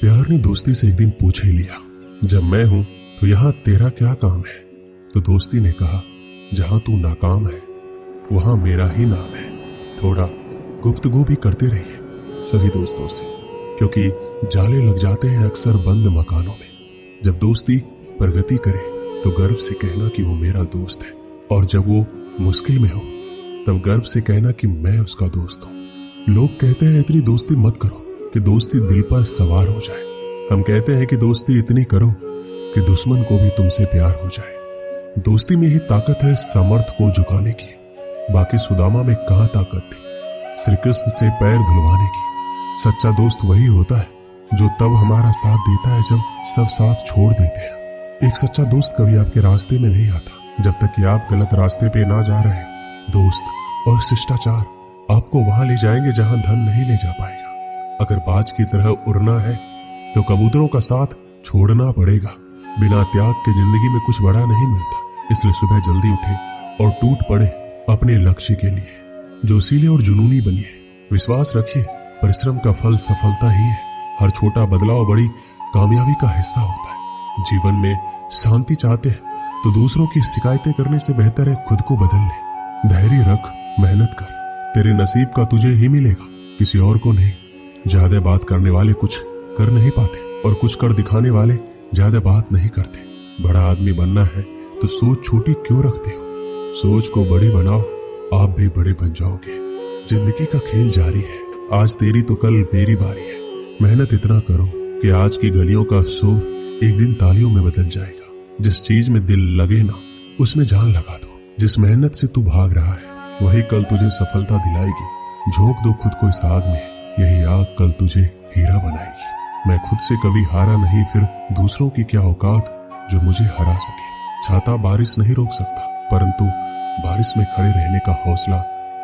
प्यार ने दोस्ती से एक दिन पूछ ही लिया, जब मैं हूं तो यहां तेरा क्या काम है? तो दोस्ती ने कहा, जहां तू नाकाम है वहां मेरा ही नाम है। थोड़ा गुफ्तगू भी करते रहिए सभी दोस्तों से, क्योंकि जाले लग जाते हैं अक्सर बंद मकानों में। जब दोस्ती प्रगति करे तो गर्व से कहना कि वो मेरा दोस्त है, और जब वो मुश्किल में हो तब गर्व से कहना कि मैं उसका दोस्त हूं। लोग कहते हैं इतनी दोस्ती मत करो कि दोस्ती दिल पर सवार हो जाए। हम कहते हैं कि दोस्ती इतनी करो कि दुश्मन को भी तुमसे प्यार हो जाए। दोस्ती में ही ताकत है सामर्थ्य को झुकाने की। बाकी सुदामा में कहां ताकत थी श्री कृष्ण से पैर धुलवाने की। सच्चा दोस्त वही होता है जो तब हमारा साथ देता है जब सब साथ छोड़ देते हैं। एक सच्चा दोस्त कभी आपके रास्ते में नहीं आता जब तक कि आप गलत रास्ते पे ना जा रहे। दोस्त और शिष्टाचार आपको वहां ले जाएंगे जहां धन नहीं ले जा पाएगा। अगर बाज की तरह उड़ना है तो कबूतरों का साथ छोड़ना पड़ेगा। बिना त्याग के जिंदगी में कुछ बड़ा नहीं मिलता। इसलिए सुबह जल्दी उठे और टूट पड़े अपने लक्ष्य के लिए। जोशीले और जुनूनी बनिए। विश्वास रखिए, परिश्रम का फल सफलता ही है। हर छोटा बदलाव बड़ी कामयाबी का हिस्सा होता है। जीवन में शांति चाहते हैं तो दूसरों की शिकायतें करने से बेहतर है खुद को बदल ले। धैर्य रख, मेहनत कर, तेरे नसीब का तुझे ही मिलेगा, किसी और को नहीं। ज्यादा बात करने वाले कुछ कर नहीं पाते और कुछ कर दिखाने वाले ज्यादा बात नहीं करते। बड़ा आदमी बनना है तो सोच छोटी क्यों रखते हो? सोच को बड़ी बनाओ, आप भी बड़े बन जाओगे। जिंदगी का खेल जारी है, आज तेरी तो कल मेरी बारी है। मेहनत इतना करो कि आज की गलियों का शोर एक दिन तालियों में बदल जाएगा। जिस चीज में दिल लगे ना उसमें जान लगा दो। जिस मेहनत से तू भाग रहा है वही कल तुझे सफलता दिलाएगी। झोंक दो खुद को इस आग में, यही आग कल तुझे हीरा बनाएगी। मैं खुद से कभी हारा नहीं, फिर दूसरों की क्या औकात जो मुझे हरा सके। छाता बारिश नहीं रोक सकता, परंतु बारिश में खड़े रहने का हौसला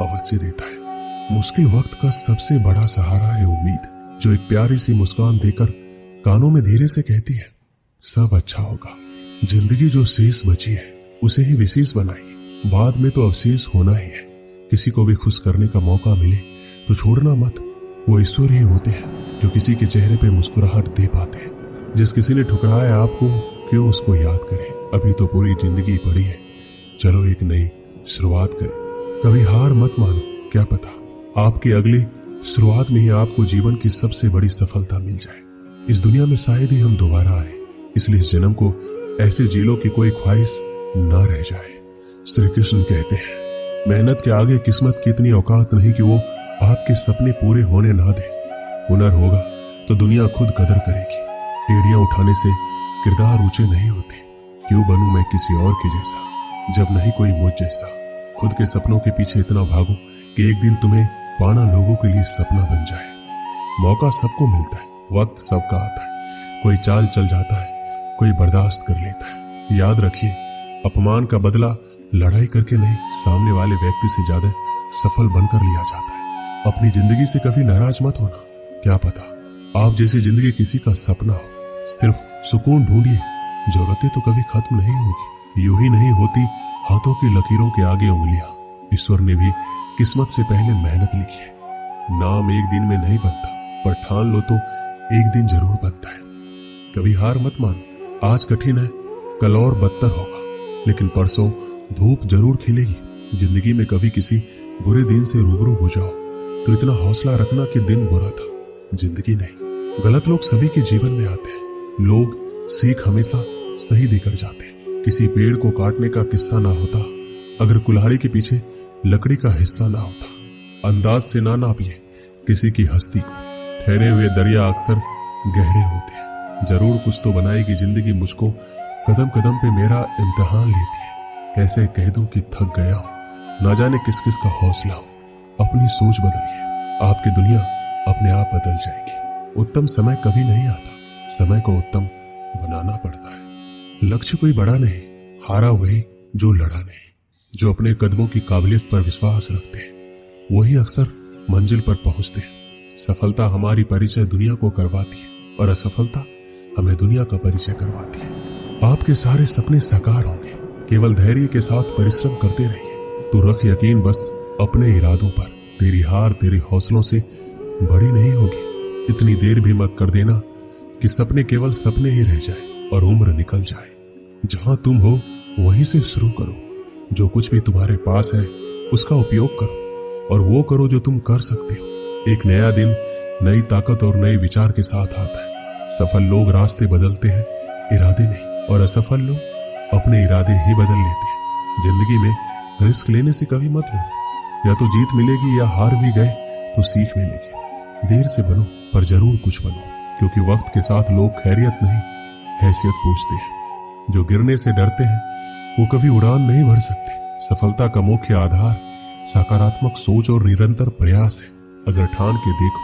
अवश्य देता है। मुश्किल वक्त का सबसे बड़ा सहारा है उम्मीद, जो एक प्यारी सी मुस्कान देकर कानों में धीरे से कहती है, सब अच्छा होगा। जिंदगी जो शेष बची है उसे ही विशेष बनाइए। बाद में तो अवशेष होना ही है। किसी को भी खुश करने का मौका मिले तो छोड़ना मत। वो ईश्वर ही होते हैं जो किसी के चेहरे पे मुस्कुराहट दे पाते हैं। जिस किसी ने ठुकराया आपको, क्यों उसको याद करें? अभी तो पूरी जिंदगी पड़ी है, चलो एक नई शुरुआत करें। कभी हार मत मानो, क्या पता आपकी अगली शुरुआत में ही आपको जीवन की सबसे बड़ी सफलता मिल जाए। इस दुनिया में शायद ही हम दोबारा आए, इसलिए इस जन्म को ऐसे जी लो कि कोई ख्वाहिश ना रह जाए। श्री कृष्ण कहते हैं, मेहनत के आगे किस्मत की इतनी औकात नहीं कि वो आपके सपने पूरे होने ना दे। हुनर होगा तो दुनिया खुद कदर करेगी। एड़ियां उठाने से किरदार ऊंचे नहीं होते। क्यों बनूं मैं किसी और के जैसा जब नहीं कोई मुझ जैसा। खुद के सपनों के पीछे इतना भागो कि एक दिन तुम्हें पाना लोगों के लिए सपना बन जाए। मौका सबको मिलता है, वक्त सबका आता है। कोई चाल चल जाता है, कोई बर्दाश्त कर लेता है। याद रखिए, अपमान का बदला लड़ाई करके नहीं, सामने वाले व्यक्ति से ज्यादा सफल बनकर लिया जाता है। अपनी जिंदगी से कभी नाराज मत होना, क्या पता आप जैसी जिंदगी किसी का सपना हो। सिर्फ सुकून ढूंढिए, जरूरतें तो कभी खत्म नहीं होगी। यूं ही नहीं होती हाथों की लकीरों के आगे उंगलियां। ईश्वर ने भी किस्मत से पहले मेहनत लिखी है। नाम एक दिन में नहीं बनता, पर ठान लो तो एक दिन जरूर बनता है। कभी हार मत मानो, आज कठिन है, कल और बदतर होगा, लेकिन परसों धूप जरूर खिलेगी। जिंदगी में कभी किसी बुरे दिन से रूबरू हो जाओ तो इतना हौसला रखना कि दिन बुरा था, जिंदगी नहीं। गलत लोग सभी के जीवन में आते हैं। लोग सीख हमेशा सही देकर जाते हैं। किसी पेड़ को काटने का किस्सा ना होता अगर कुल्हाड़ी के पीछे लकड़ी का हिस्सा ना होता। अंदाज से ना नापिए किसी की हस्ती को। ठहरे हुए दरिया अक्सर गहरे होते हैं। जरूर कुछ तो बनाएगी जिंदगी मुझको, कदम कदम पे मेरा इम्तिहान लेती है। कैसे कह दूं कि थक गया हूं, ना जाने किस किस का हौसला हो। अपनी सोच बदलिए, आपकी दुनिया अपने आप बदल जाएगी। उत्तम समय कभी नहीं आता, समय को उत्तम बनाना पड़ता है। लक्ष्य कोई बड़ा नहीं, हारा वही जो लड़ा नहीं। जो अपने कदमों की काबिलियत पर विश्वास रखते हैं वही अक्सर मंजिल पर पहुंचते हैं। सफलता हमारी परिचय दुनिया को करवाती है और असफलता हमें दुनिया का परिचय करवाती है। आपके सारे सपने साकार होंगे, केवल धैर्य के साथ परिश्रम करते रहिए। तू रख यकीन बस अपने इरादों पर। तेरी हार तेरे हौसलों से बड़ी नहीं होगी। इतनी देर भी मत कर देना कि सपने केवल सपने ही रह जाए और उम्र निकल जाए। जहां तुम हो वहीं से शुरू करो। जो कुछ भी तुम्हारे पास है उसका उपयोग करो और वो करो जो तुम कर सकते हो। एक नया दिन नई ताकत और नए विचार के साथ आता है। सफल लोग रास्ते बदलते हैं, इरादे नहीं, और असफल लोग अपने इरादे ही बदल लेते हैं। जिंदगी में रिस्क लेने से कभी मत डरो। या तो जीत मिलेगी या हार भी गए तो सीख मिलेगी। देर से बनो पर जरूर कुछ बनो, क्योंकि वक्त के साथ लोग खैरियत नहीं हैसियत पूछते हैं। जो गिरने से डरते हैं वो कभी उड़ान नहीं भर सकते। सफलता का मुख्य आधार सकारात्मक सोच और निरंतर प्रयास है। अगर ठान के देखो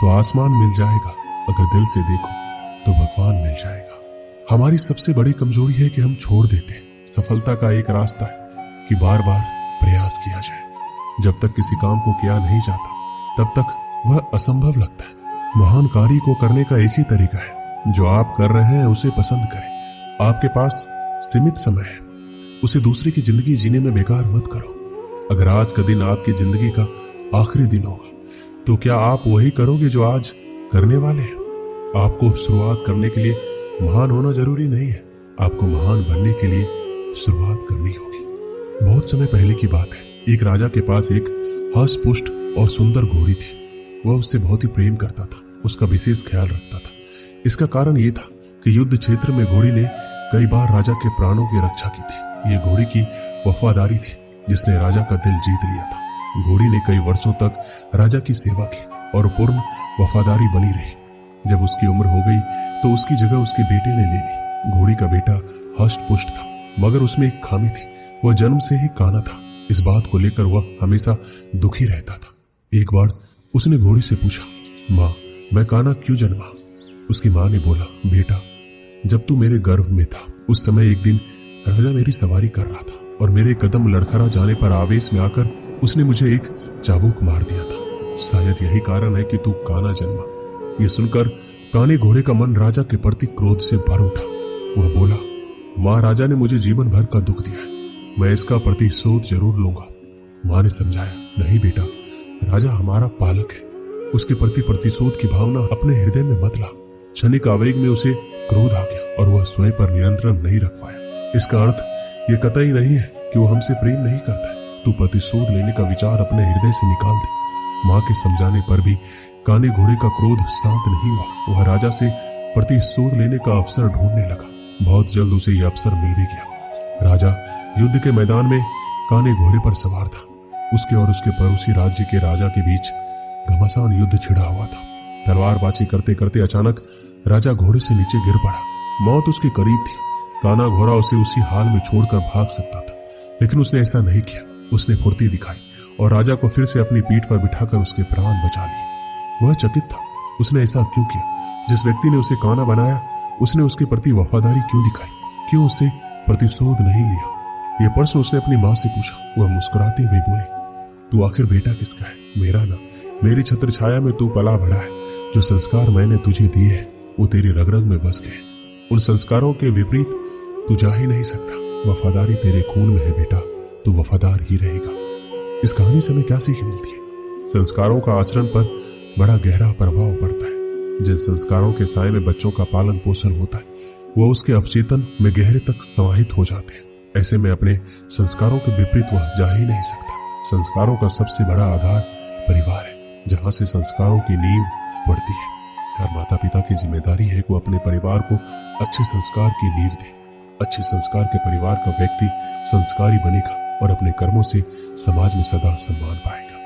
तो आसमान मिल जाएगा, अगर दिल से देखो तो भगवान मिल जाएगा। हमारी सबसे बड़ी कमजोरी है कि हम छोड़ देते हैं। सफलता का एक रास्ता है कि बार बार प्रयास किया जाए। जब तक किसी काम को किया नहीं जाता तब तक वह असंभव लगता है। महान कार्य को करने का एक ही तरीका है, जो आप कर रहे हैं उसे पसंद करें। आपके पास सीमित समय है, उसे दूसरे की जिंदगी जीने में बेकार मत करो। अगर आज का दिन आपकी जिंदगी का आखिरी दिन होगा तो क्या आप वही करोगे जो आज करने वाले हैं? आपको शुरुआत करने के लिए महान होना जरूरी नहीं है, आपको महान बनने के लिए शुरुआत करनी होगी। बहुत समय पहले की बात है, एक राजा के पास एक हष्ट-पुष्ट और सुंदर घोड़ी थी। वह उससे बहुत ही प्रेम करता था, उसका विशेष ख्याल रखता था। इसका कारण यह था कि युद्ध क्षेत्र में घोड़ी ने कई बार राजा के प्राणों की रक्षा की थी। यह घोड़ी की वफादारी थी जिसने राजा का दिल जीत लिया था। घोड़ी ने कई वर्षों तक राजा की सेवा की और पूर्ण वफादारी बनी रही। जब उसकी उम्र हो गई तो उसकी जगह उसके बेटे ने ले ली। घोड़ी का बेटा हष्ट-पुष्ट था, मगर उसमें एक खामी थी, वह जन्म से ही काना था। इस बात को लेकर वह हमेशा दुखी रहता था। एक बार उसने घोड़ी से पूछा, माँ, मैं काना क्यों जन्मा? उसकी माँ ने बोला, बेटा, जब तू मेरे गर्भ में था उस समय एक दिन राजा मेरी सवारी कर रहा था और मेरे कदम लड़खड़ा जाने पर आवेश में आकर उसने मुझे एक चाबुक मार दिया था। शायद यही कारण है कि तू काना जन्मा। यह सुनकर काने घोड़े का मन राजा के प्रति क्रोध से भर उठा। वह बोला, माँ, राजा ने मुझे जीवन भर का दुख दिया है, मैं इसका प्रतिशोध जरूर लूंगा। माँ ने समझाया, नहीं बेटा, राजा हमारा पालक है, उसके प्रति प्रतिशोध की भावना अपने हृदय में मत ला। क्षणिक आवेग में उसे क्रोध आ गया और वह स्वयं पर नियंत्रण नहीं रख पाया। इसका अर्थ यह कतई नहीं है कि वो हमसे प्रेम नहीं करता है। तू प्रतिशोध लेने का विचार अपने हृदय से निकाल दे। माँ के समझाने पर भी काने घोड़े का क्रोध शांत नहीं हुआ। वह राजा से प्रतिशोध लेने का अवसर ढूंढने लगा। बहुत जल्द उसे यह अवसर मिल भी गया। राजा युद्ध के मैदान में काने घोड़े पर सवार था। उसके और उसके पड़ोसी राज्य के राजा के बीच घमासान युद्ध छिड़ा हुआ था। तलवारबाजी करते करते अचानक राजा घोड़े से नीचे गिर पड़ा। मौत उसके करीब थी। काना घोड़ा उसे उसी हाल में छोड़कर भाग सकता था, लेकिन उसने ऐसा नहीं किया। उसने फुर्ती दिखाई और राजा को फिर से अपनी पीठ पर बिठाकर उसके प्राण बचा लिए। वह चकित था, उसने ऐसा क्यों किया? जिस व्यक्ति ने उसे काना बनाया उसने उसके प्रति वफादारी क्यों दिखाई? क्यों उससे प्रतिशोध नहीं लिया? यह प्रश्न उसने अपनी माँ से पूछा। वह मुस्कुराते हुए बोली, तू आखिर बेटा किसका है? मेरा ना। मेरी छत्र छाया में तू पला बढ़ा है। जो संस्कार मैंने तुझे दिए हैं वो तेरी रग रग में बस गए। उन संस्कारों के विपरीत तू जा ही नहीं सकता। वफादारी तेरे खून में है बेटा, तू वफादार ही रहेगा। इस कहानी से हमें क्या सीख मिलती है? संस्कारों का आचरण पर बड़ा गहरा प्रभाव पड़ता है। जिन संस्कारों के साए में बच्चों का पालन पोषण होता है वह उसके अवचेतन में गहरे तक समाहित हो जाते हैं। ऐसे में अपने संस्कारों के विपरीत वह जा ही नहीं सकता। संस्कारों का सबसे बड़ा आधार परिवार है, जहां से संस्कारों की नींव बढ़ती है। हर माता पिता की जिम्मेदारी है कि वो अपने परिवार को अच्छे संस्कार की नींव दे। अच्छे संस्कार के परिवार का व्यक्ति संस्कारी बनेगा और अपने कर्मों से समाज में सदा सम्मान पाएगा।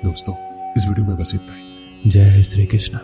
दोस्तों, इस वीडियो में बस इतना ही। जय श्री कृष्ण।